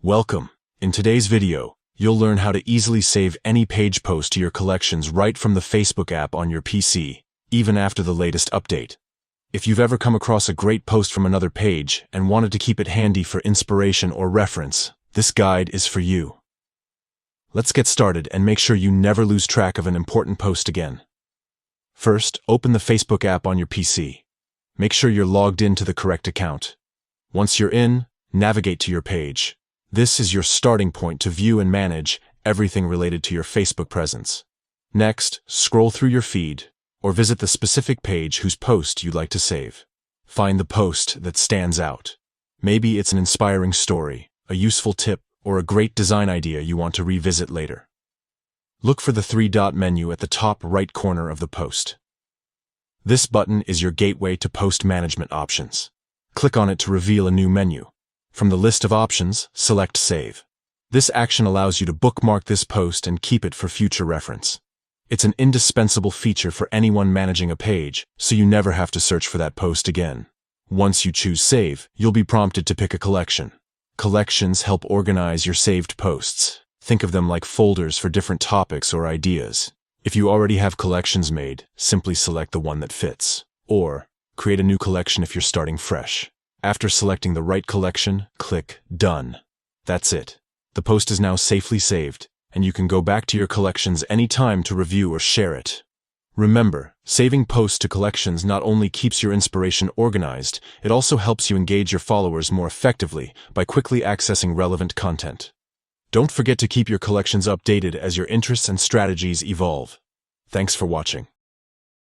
Welcome. In today's video, you'll learn how to easily save any page post to your collections right from the Facebook app on your PC, even after the latest update. If you've ever come across a great post from another page and wanted to keep it handy for inspiration or reference, this guide is for you. Let's get started and make sure you never lose track of an important post again. First, open the Facebook app on your PC. Make sure you're logged into the correct account. Once you're in, navigate to your page. This is your starting point to view and manage everything related to your Facebook presence. Next, scroll through your feed or visit the specific page whose post you'd like to save. Find the post that stands out. Maybe it's an inspiring story, a useful tip, or a great design idea you want to revisit later. Look for the three-dot menu at the top right corner of the post. This button is your gateway to post management options. Click on it to reveal a new menu. From the list of options, select Save. This action allows you to bookmark this post and keep it for future reference. It's an indispensable feature for anyone managing a page, so you never have to search for that post again. Once you choose Save, you'll be prompted to pick a collection. Collections help organize your saved posts. Think of them like folders for different topics or ideas. If you already have collections made, simply select the one that fits. Or, create a new collection if you're starting fresh. After selecting the right collection, click Done. That's it. The post is now safely saved, and you can go back to your collections anytime to review or share it. Remember, saving posts to collections not only keeps your inspiration organized, it also helps you engage your followers more effectively by quickly accessing relevant content. Don't forget to keep your collections updated as your interests and strategies evolve. Thanks for watching.